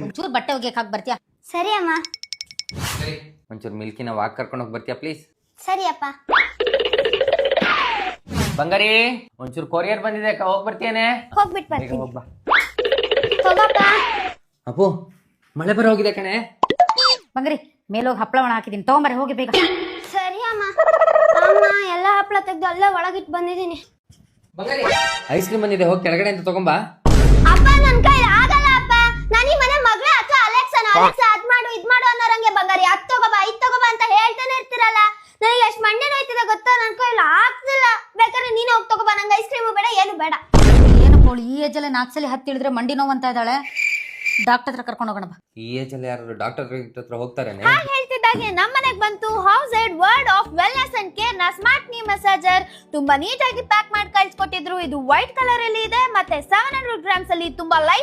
ಒಂಚೂರು ಬಟ್ಟೆ ಒಗೆಯಕ್ ಹಾಕಿ ಬರ್ತೀಯಾ? ಸರಿ ಅಮ್ಮ. ಒಂಚೂರು ಮಿಲ್ಕಿನ ವಾಕ್ ಕರ್ಕೊಂಡು ಹೋಗಿ ಬರ್ತೀಯಾ ಪ್ಲೀಸ್? ಸರಿ ಅಪ್ಪ. ಬಂಗಾರಿ ಒಂಚೂರು ಕೊರಿಯರ್ ಬಂದಿದೆ ಹೋಗಿ ಬರ್ತೀಯನೆ? ಹೋಗ್ಬಿಟ್ಟು ಬರ್ತೀನಿ. ಹೋಗ್ಬಾ. ಹೋಗಪ್ಪ. ಅಪ್ಪು ಮಳೆ ಬರ ಹೋಗಿದೆ ಕಣೆ. ಬಂಗಾರಿ ಮೇಲೋಗಿ ಹಪ್ಪಳ ಒಣ ಹಾಕಿದೀನಿ, ತಗೊಂಬರ್ರಿ ಹೋಗಿ ಬೇಗ. ಸರಿ ಅಮ್ಮ. ಅಮ್ಮ ಎಲ್ಲ ಹಪ್ಪಳ ತೆಗ್ದು ಅಲ್ಲೇ ಒಳಗಿಟ್ಟು ಬಂದಿದ್ದೀನಿ. ಬಂಗಾರಿ ಐಸ್ ಕ್ರೀಮ್ ಬಂದಿದೆ, ಹೋಗಿ ಕೆಳಗಡೆ ಅಂತ ತಗೊಂಬಾ. ಅಪ್ಪ ನನ್ ಕೈ ಆಗಲ್ಲ ಅಪ್ಪ. ನಾನು ಈ ಮನೆ ಮಗಳ ಅಥವಾ ಅಲೆಕ್ಸಾ ಅದ್ ಮಾಡು ಇದ್ ಮಾಡು ಅನ್ನೋರಂಗೆ ಬಂಗಾರಿ ಅದ್ ತಗೋಬಾ ಇದ್ ತಗೋಬಾ ಅಂತ ಹೇಳ್ತಾನೆ ಇರ್ತಿರಲ್ಲ. ನನಗೆ ಎಷ್ಟು ಮಂಡೆ ನೋಯ್ತಿದೆ ಗೊತ್ತಾ, ನನ್ ಕೈಲಿ ಆಗ್ತಿಲ್ಲ. ಬೇಕಾದ್ರೆ ನೀನೇ ಹೋಗಿ ತಗೋಬಾ, ನಂಗೆ ಐಸ್ ಕ್ರೀಮು ಬೇಡ ಏನು ಬೇಡ. ಏನು ಕೋಳಿ ಈ ಏಜಲ್ಲಿ 4 ಸಲ ಹತ್ತಿ ಇಳಿದ್ರೆ ಮಂಡಿ ನೋವು ಅಂತ ಇದ್ದಾಳೆ. ಡಾಕ್ಟರ್ ಹತ್ರ ಕರ್ಕೊಂಡು ಹೋಗೋಣ ಬಾ. ಈ ಏಜ್ ಅಲ್ಲಿ ಯಾರು ಡಾಕ್ಟರ್ ಹತ್ರ ಹೋಗ್ತಾರೇನೆ? ಹೇಳ್ತಿದ್ದಾಗೆ ನಮ್ಮ ಮನೆಗೆ ಬಂತು house aid word of wellness and care ನ ಸ್ಮಾರ್ಟ್ ನೀ ಮಸಾಜರ್. ತುಂಬಾ ನೀಟಾಗಿ ಪ್ಯಾಕ್ ಮಾಡಿ ಕಳ್ಸಿಕೊಟ್ಟಿದ್ರು. ಇದು ವೈಟ್ ಕಲರ್ ಅಲ್ಲಿ ಇದೆ ಮತ್ತೆ 700 ಗ್ರಾಮ್ಸ್ ಅಲ್ಲಿ ತುಂಬಾ ಲೈಟ್